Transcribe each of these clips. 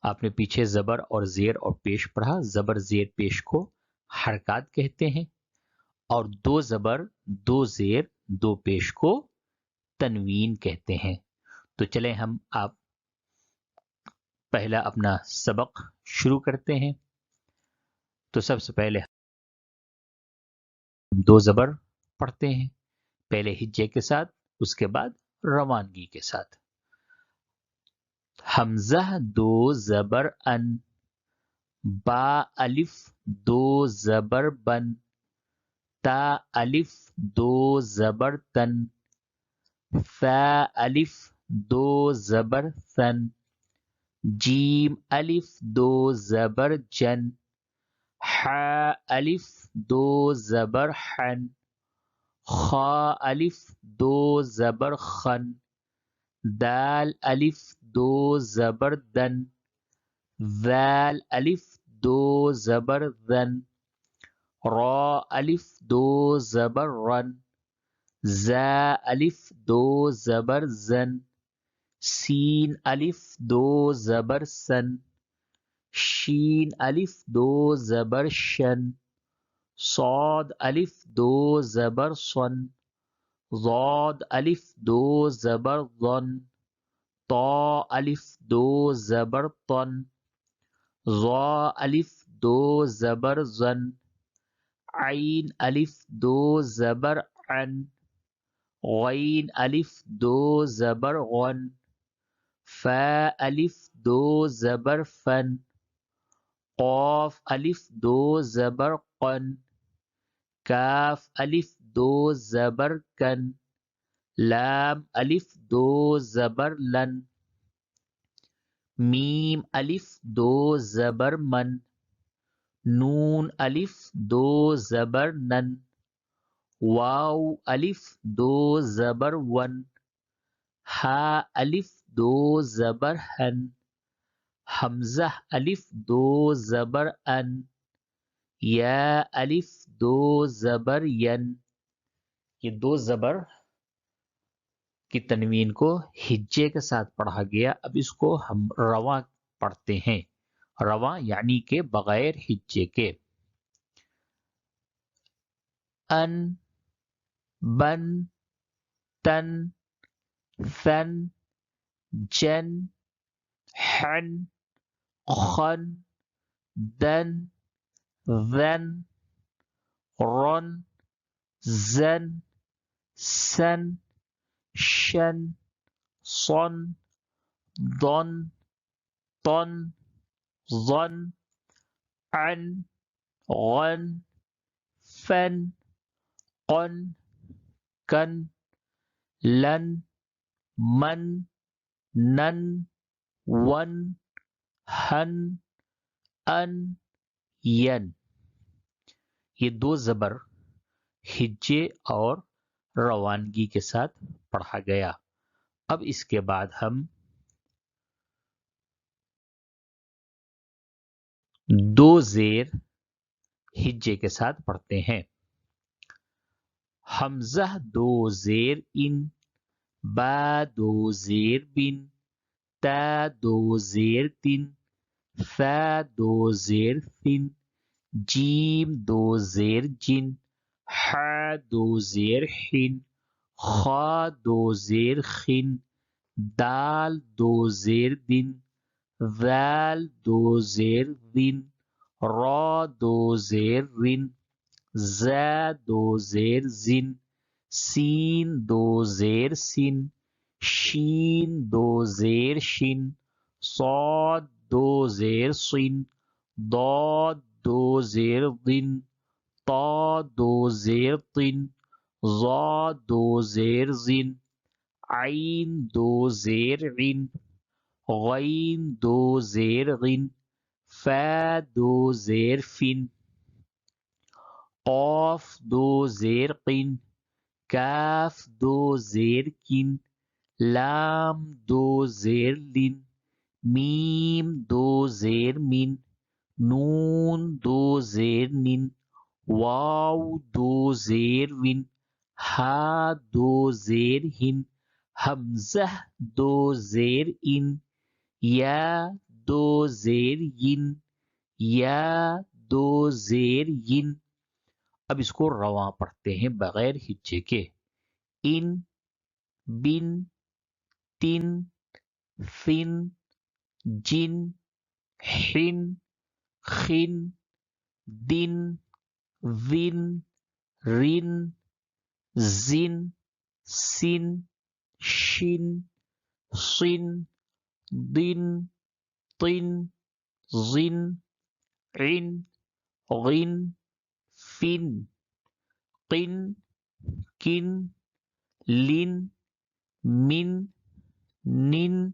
आपने पीछे जबर और जेर और पेश पढ़ा। जबर जेर पेश को हरकत कहते हैं और दो जबर दो जेर दो पेश को तनवीन कहते हैं। तो चले हम आप पहला अपना सबक शुरू करते हैं। तो सबसे पहले हम दो जबर पढ़ते हैं, पहले हिज्जे के साथ, उसके बाद रवानगी के साथ। हमजा दो जबर अन, बा अलिफ दो जबर बन, ता अलिफ दो जबर तन, सा अलिफ दो जबर सन, जीम अलिफ दो जबर जन, हा अलिफ दो जबर हन, खा अलिफ दो जबर खन, दाल अलिफ दो जबर दन, ज़ाल अलिफ दो जबर ज़न, रा अलिफ दो जबर रन, ज़ा अलिफ दो जबर ज़न, सीन अलिफ दो जबर सन, शीन अलिफ दो जबर शन, सौद अलिफ दो जबर सन, ज़ाद अलिफ दो जबर ज़न, ता अलिफ दो जबर तन, ज़ा अलिफ दो जबर ज़न, आइन अलिफ दो जबर अन, गैन अलिफ दो जबर गन, फा अलिफ दो जबर फन, क़ाफ अलिफ दो जबर क़न, काफ अलिफ दो जबर कन, लाम अलिफ दो जबर लन, मीम अलिफ दो जबर मन, नून अलिफ दो जबर नन, वाव अलिफ दो जबर वन, हा अलिफ दो जबर हन, हमजा अलिफ दो जबर अन, या अलिफ दो जबर यन। ये दो जबर की तनवीन को हिज्जे के साथ पढ़ा गया। अब इसको हम रवा पढ़ते हैं, रवा यानी के बगैर हिज्जे के। अन, बन, तन, सन, जन, हन, खन, दन, ज़न, रन, जन, सन, शन, सन, दन, तन, ज़न, अन, गन, फन, कन, कन, लन, मन, नन, वन, हन, अन, यन। ये दो जबर हिज्जे और रवानगी के साथ पढ़ा गया। अब इसके बाद हम दो जेर हिज्जे के साथ पढ़ते हैं। हमजा दो जेर इन, बा दो जेर बिन, ता दो जेर तिन, सा दो जेर सिन, जीम दो जेर जिन, हा दो जेर हिन, खा दो जेर खिन, दाल दो जेर दिन, ज़ाल दो जेर दिन, रा दो जेर रिन, ज़ा दो जेर जिन, सीन दो जेर सिन, शीन दो जेर शिन, सौद दो जेर सिन, दाद दो जेर दिन, ता दो जेर तिन, ज़ा दो जेर जिन, आइन दो जेर इन, गैन दो जेर गिन, फा दो जेर फिन, क़ाफ दो जेर किन, काफ दो जेर किन, लाम दो जेर लिन, मीम दो जेर मिन, नून दो जेर निन, वाव दो जेर विन, हा दो जेर हिन, हमजा दो जेर इन, या दो जेर यिन, या दो जेर यिन। अब इसको रवां पढ़ते हैं बगैर हिज्जे के। इन, बिन, तिन, फिन, जिन, हिन, खिन, दिन, विन, रिन, जिन, सिन, शिन, सिन, दिन, तिन, जिन, इन, गिन, फिन, किन, किन, लिन, मिन, निन,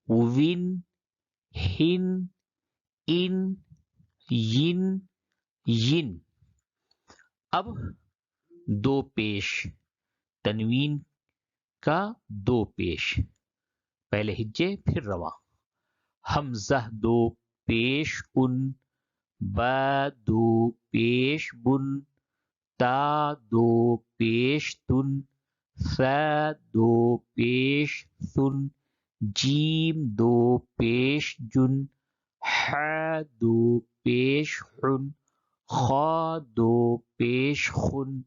विन, हिन, इन, यिन, यिन। अब दो पेश, तनवीन का दो पेश, पहले हिज्जे फिर रवा। हमजा दो पेश उन, बा दो पेश बुन, ता दो पेश तुन, सा दो पेश सुन, जीम दो पेश जुन, हा दो पेश हुन, खा दो पेश खुन,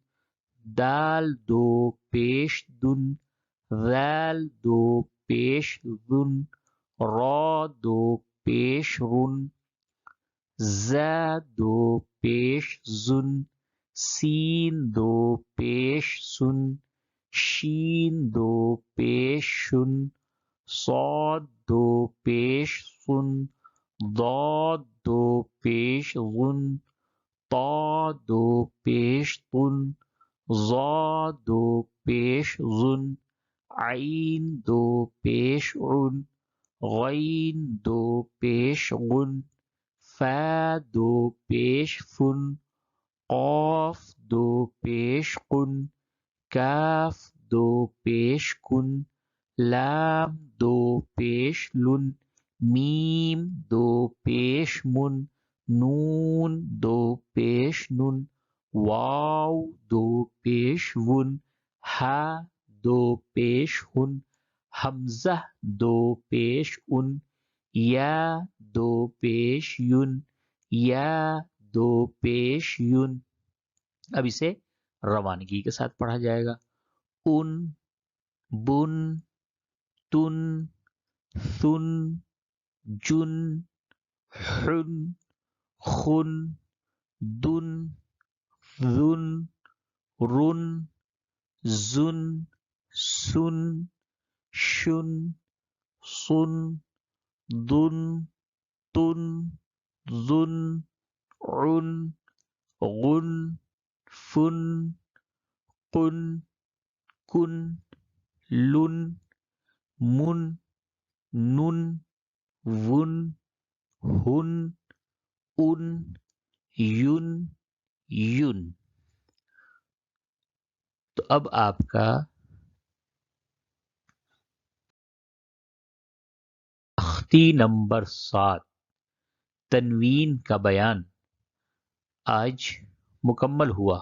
दाल दो पेश दुन, वैल दो पेश दुन, रा दो पेश रुन, ज़ा दो पेश जुन, सीन दो पेश सुन, शीन दो पेश शुन, सौद दो पेश सुन, दाद दो पेश गुन, ता दो पेश तुन, ज़ा दो पेश जुन, आइन दो पेश उन, गैन दो पेश गुन, फा दो पेश फुन, قاف दो पेश कुन, काफ दो पेश कुन, लाम दो पेश लुन, मीम दो पेश मुन, नून दो पेश नुन, वाव दो पेश वुन, हा दो पेश हुन, हमजा दो पेश उन, या दो पेश युन, या दो पेश युन। अब इसे रवानगी के साथ पढ़ा जाएगा। उन, बुन, तुन, सुन, जुन, हुन, खुन, दुन, जुन, रुन, जुन, सुन, शुन, सुन, दुन, तुन, जुन, उन, गुन, फुन, कुन, कुन, लुन, मुन, नुन, वुन, हुन, उन, युन, युन। तो अब आपका तख्ती नंबर 7 तनवीन का बयान आज मुकम्मल हुआ।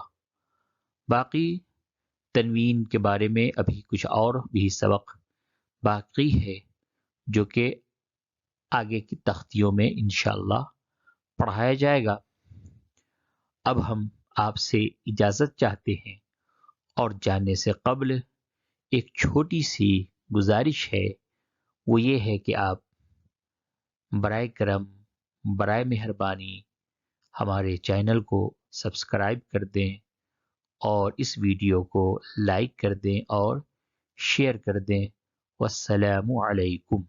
बाकी तनवीन के बारे में अभी कुछ और भी सबक बाकी है जो कि आगे की तख्तियों में इंशाअल्लाह पढ़ाया जाएगा। अब हम आपसे इजाज़त चाहते हैं और जाने से कब्ल एक छोटी सी गुजारिश है, वो ये है कि आप बराए करम, बराए मेहरबानी हमारे चैनल को सब्सक्राइब कर दें और इस वीडियो को लाइक कर दें और शेयर कर दें। वस्सलामु अलैकुम।